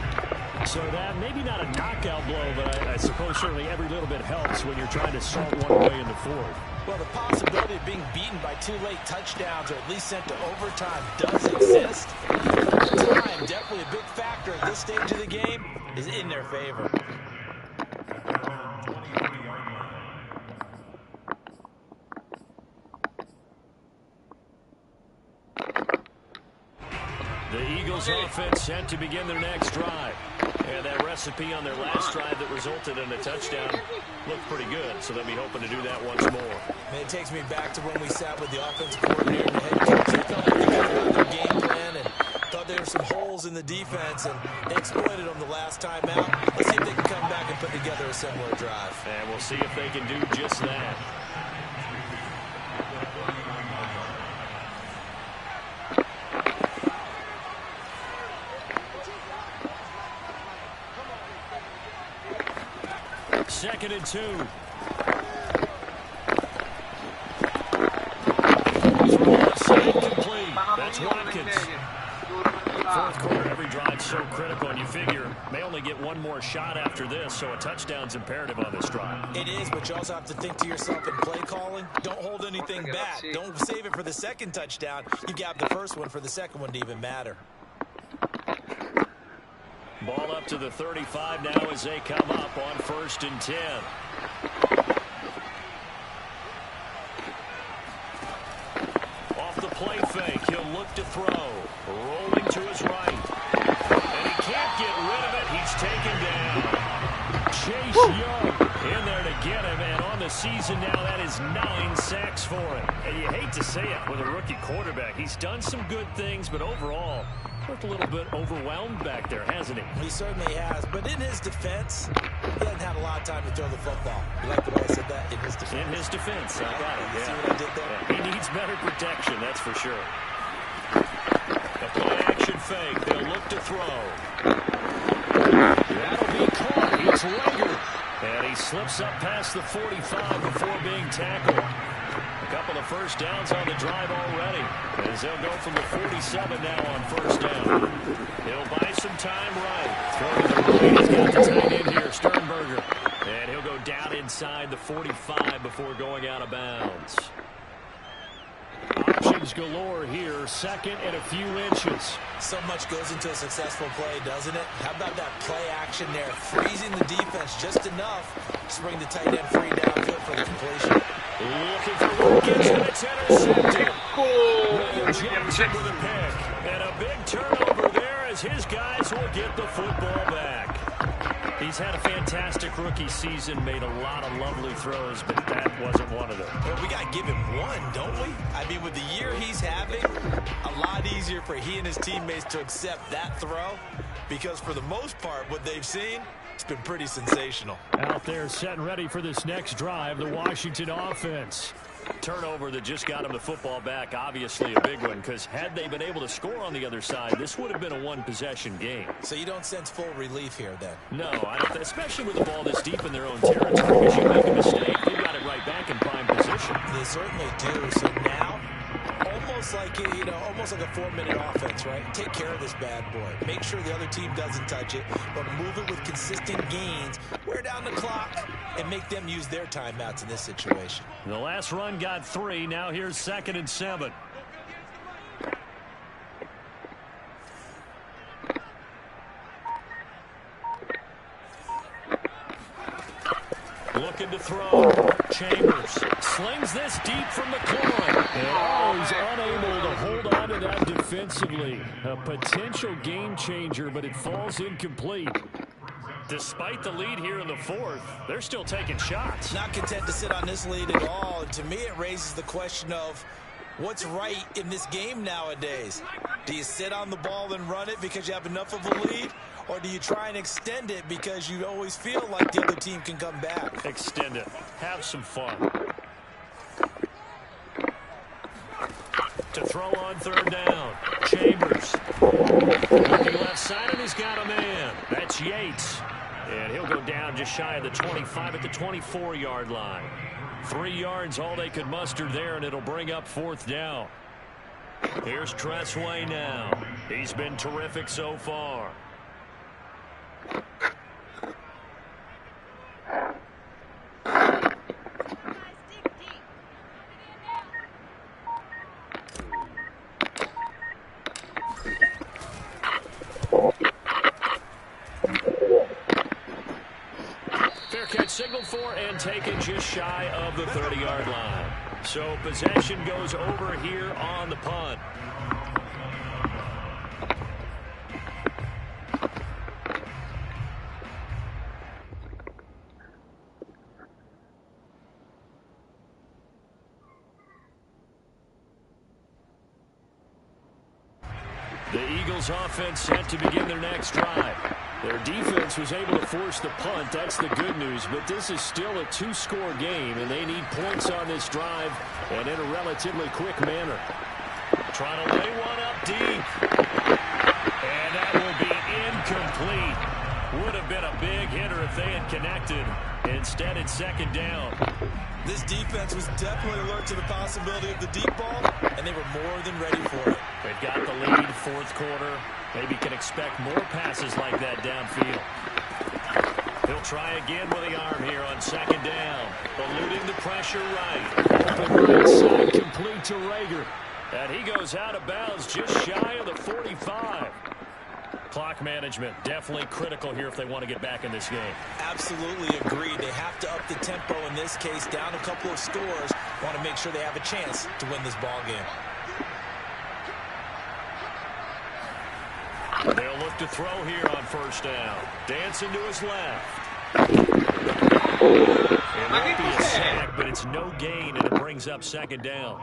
So that maybe not a knockout blow, but I suppose certainly every little bit helps when you're trying to salt one way in the 4th. Well, the possibility of being beaten by 2 late touchdowns or at least sent to overtime does exist. Time, definitely a big factor at this stage of the game, is in their favor. The Eagles offense set to begin their next drive. And that recipe on their last drive that resulted in a touchdown looked pretty good, so they'll be hoping to do that once more. And it takes me back to when we sat with the offensive coordinator and the head coach. They felt like they got their game plan and thought there were some holes in the defense, and they exploited them the last time out. Let's see if they can come back and put together a similar drive. And we'll see if they can do just that. Second and 2. Complete. That's Watkins. 4th quarter, every drive so critical, and you figure may only get one more shot after this, so a touchdown's imperative on this drive. It is, but you also have to think to yourself in play calling, don't hold anything back. Don't save it for the second touchdown. You got the first one for the second one to even matter. Ball up to the 35 now as they come up on 1st and 10. Off the play fake, he'll look to throw. Rolling to his right. And he can't get rid of it. He's taken down. Chase Young in there to get him. And on the season now, that is 9 sacks for him. And you hate to say it with a rookie quarterback. He's done some good things, but overall, looked a little bit overwhelmed back there, hasn't he? He certainly has, but in his defense, he hasn't had a lot of time to throw the football. You like the way I said that? In his defense. In his defense, I got it. See what I did there? Yeah. He needs better protection, that's for sure. A play-action fake. They'll look to throw. That'll be caught. It's Lega. And he slips up past the 45 before being tackled. A couple of first downs on the drive already, as they'll go from the 47 now on 1st down. He'll buy some time right. Throwing to the right. He's got the tight end here, Sternberger. And he'll go down inside the 45 before going out of bounds. Options galore here, 2nd and a few inches. So much goes into a successful play, doesn't it? How about that play action there? Freezing the defense just enough to bring the tight end free downfield for the completion. Looking for Wilkins, and it's intercepted. William Jackson with a pick. And a big turnover there as his guys will get the football back. He's had a fantastic rookie season, made a lot of lovely throws, but that wasn't one of them. Well, we got to give him one, don't we? I mean, with the year he's having, a lot easier for he and his teammates to accept that throw, because for the most part, what they've seen, it's been pretty sensational. Out there set and ready for this next drive, the Washington offense. Turnover that just got him the football back, obviously a big one, because had they been able to score on the other side, this would have been a one-possession game. So you don't sense full relief here, then? No, I don't, especially with the ball this deep in their own territory, because you make a mistake, they've got it right back in prime position. They certainly do. So now, almost like a 4-minute offense, right? Take care of this bad boy. Make sure the other team doesn't touch it, but move it with consistent gains. Wear down the clock and make them use their timeouts in this situation. The last run got 3. Now here's 2nd and 7. Looking to throw. Chambers slings this deep from the corner. And he's unable to hold on to that defensively. A potential game changer, but it falls incomplete. Despite the lead here in the 4th, they're still taking shots. Not content to sit on this lead at all. And to me, it raises the question of what's right in this game nowadays. Do you sit on the ball and run it because you have enough of a lead? Or do you try and extend it because you always feel like the other team can come back? Extend it. Have some fun. To throw on 3rd down. Chambers. Looking left side, and he's got a man. That's Yates. And he'll go down just shy of the 25 at the 24-yard line. 3 yards, all they could muster there, and it'll bring up 4th down. Here's Tressway now. He's been terrific so far. Fair catch signaled for and taken just shy of the 30-yard line. So possession goes over here on the punt. The Eagles offense set to begin their next drive. Their defense was able to force the punt. That's the good news. But this is still a 2-score game, and they need points on this drive and in a relatively quick manner. Trying to lay one up deep. And that will be incomplete. Would have been a big hitter if they had connected. Instead, it's 2nd down. This defense was definitely alert to the possibility of the deep ball, and they were more than ready for it. They've got the lead, 4th quarter. Maybe can expect more passes like that downfield. He'll try again with the arm here on 2nd down. Eluding the pressure right. Open right side, complete to Rager. And he goes out of bounds just shy of the 45. Clock management definitely critical here if they want to get back in this game. Absolutely agreed. They have to up the tempo in this case, down a couple of scores. Want to make sure they have a chance to win this ball game. They'll look to throw here on 1st down. Dancing to his left. It might be a sack, but it's no gain, and it brings up 2nd down.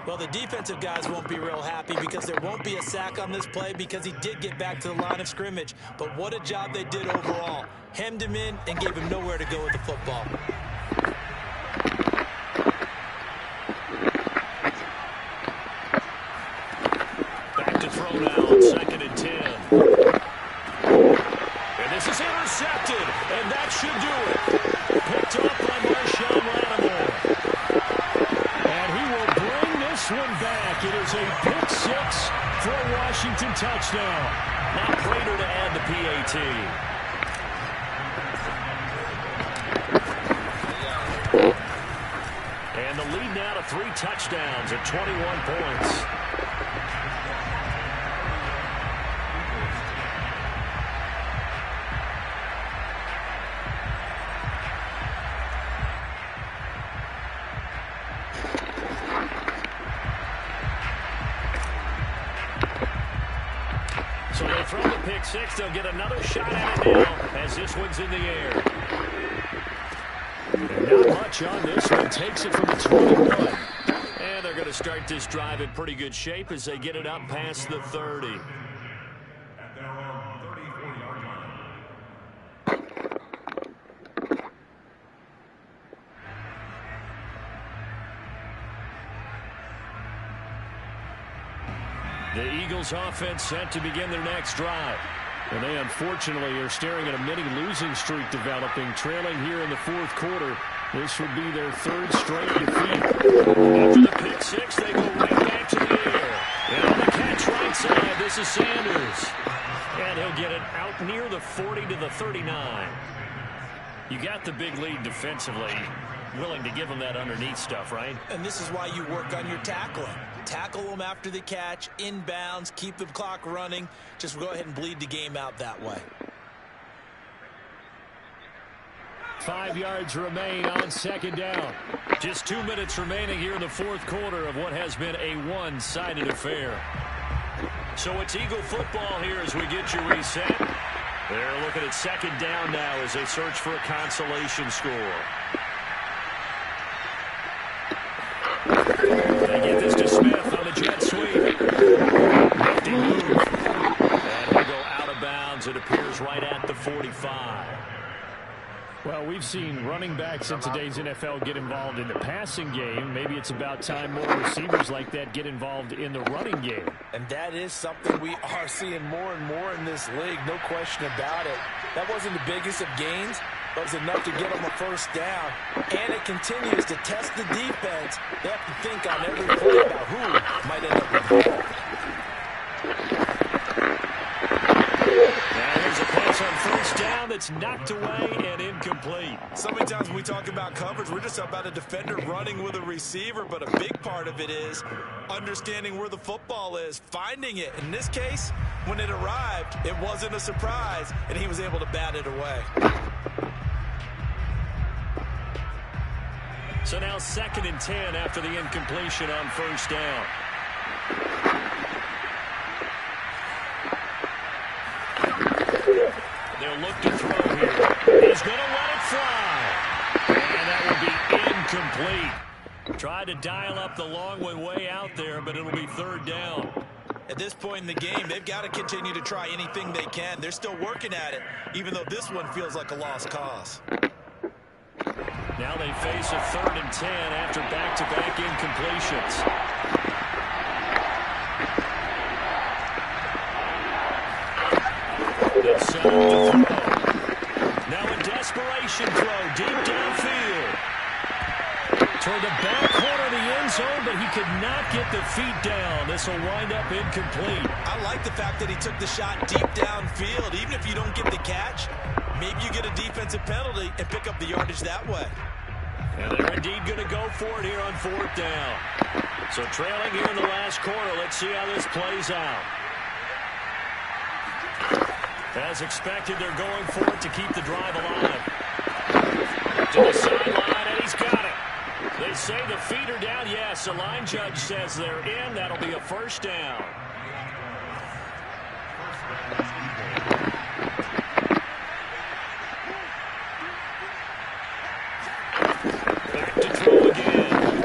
Well, the defensive guys won't be real happy because there won't be a sack on this play because he did get back to the line of scrimmage. But what a job they did overall. Hemmed him in and gave him nowhere to go with the football. Back to throw now on 2nd and 10. And this is intercepted, and that should do it. Picked up by Marshawn Lattimore. And he will bring this one back. It is a pick 6 for a Washington touchdown. Now Prater to add the PAT. And the lead now to 3 touchdowns at 21 points. So they throw the pick 6. They'll get another shot at it now as this one's in the air. And not much on this one. Takes it from the 21. And they're going to start this drive in pretty good shape as they get it up past the 30. The Eagles offense set to begin their next drive. And they unfortunately are staring at a mini losing streak developing, trailing here in the fourth quarter. This would be their third straight defeat. After the pick six, they go right back to the air. And on the catch right side, this is Sanders. And he'll get it out near the 40 to the 39. You got the big lead defensively. Willing to give them that underneath stuff, right? And this is why you work on your tackling. Tackle them after the catch, inbounds, keep the clock running. Just go ahead and bleed the game out that way. 5 yards remain on second down. Just 2 minutes remaining here in the fourth quarter of what has been a one-sided affair. So it's Eagle football here as we get you reset. They're looking at second down now as they search for a consolation score. They get this to Smith on the jet sweep. Nifty move. And he'll go out of bounds. It appears right at the 45. Well, we've seen running backs in today's NFL get involved in the passing game. Maybe it's about time more receivers like that get involved in the running game. And that is something we are seeing more and more in this league, no question about it. That wasn't the biggest of gains, but it was enough to get them a first down. And it continues to test the defense. They have to think on every play about who might end up with the ball. Now here's a pass on first down that's knocked away and incomplete. So many times when we talk about coverage, we're just about a defender running with a receiver, but a big part of it is understanding where the football is, finding it. In this case, when it arrived, it wasn't a surprise, and he was able to bat it away. So now 2nd and 10 after the incompletion on first down. They'll look to throw here. He's going to let it fly. And that will be incomplete. Tried to dial up the long way out there, but it'll be third down. At this point in the game, they've got to continue to try anything they can. They're still working at it, even though this one feels like a lost cause. Now they face a 3rd and 10 after back-to-back incompletions. They'll set up to throw. Now a desperation throw deep downfield. Toward the back corner of the end zone, but he could not get the feet down. This will wind up incomplete. I like the fact that he took the shot deep downfield. Even if you don't get the catch, maybe you get a defensive penalty and pick up the yardage that way. And they're indeed going to go for it here on 4th down. So trailing here in the last quarter, let's see how this plays out. As expected, they're going for it to keep the drive alive. To the sideline, and he's got it. They say the feet are down. Yes, the line judge says they're in. That'll be a first down. Back to throw again.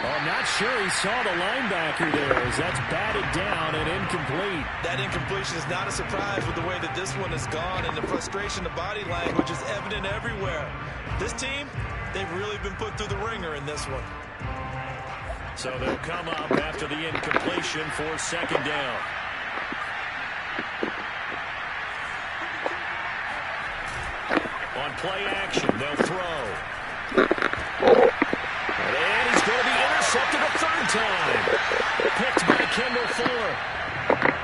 Oh, I'm not sure he saw the linebacker there as that's batted down and incomplete. That incompletion is not a surprise with the way that this one has gone, and the frustration, the body language is evident everywhere. This team, they've really been put through the ringer in this one. So they'll come up after the incompletion for 2nd down. On play action, they'll throw. And he's going to be intercepted a 3rd time. Picked by Kendall Fuller.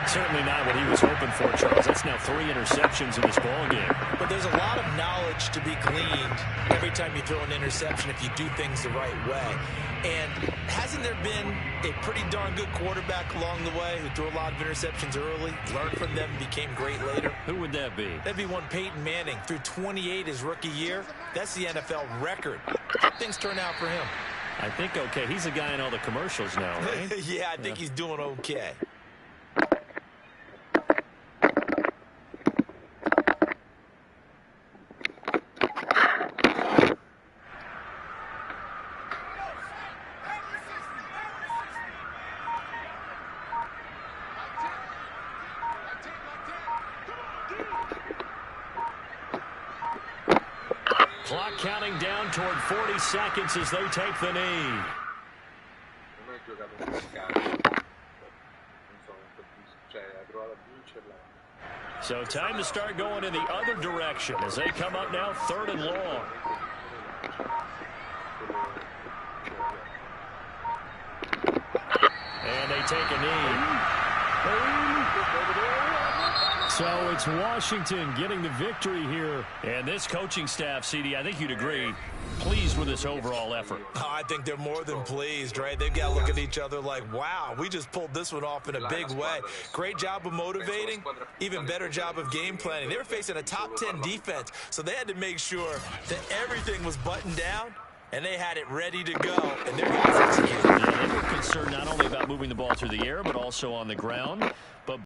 Certainly not what he was hoping for, Charles. That's now 3 interceptions in this ballgame. But there's a lot of knowledge to be gleaned every time you throw an interception if you do things the right way. And hasn't there been a pretty darn good quarterback along the way who threw a lot of interceptions early, learned from them, became great later? Who would that be? That'd be one Peyton Manning. Threw 28 his rookie year. That's the NFL record. How things turn out for him? I think okay. He's a guy in all the commercials now, right? Yeah, I think he's doing okay. Clock counting down toward 40 seconds as they take the knee. cioè ha provato a vincerla. So time to start going in the other direction as they come up now 3rd and long. And they take a knee. So it's Washington getting the victory here. And this coaching staff, CD, I think you'd agree, pleased with this overall effort. Oh, I think they're more than pleased, right? They've got to look at each other like, wow, we just pulled this one off in a big way. Great job of motivating, even better job of game planning. They were facing a top 10 defense, so they had to make sure that everything was buttoned down, and they had it ready to go, and their guys executed. Yeah, they were concerned not only about moving the ball through the air, but also on the ground. But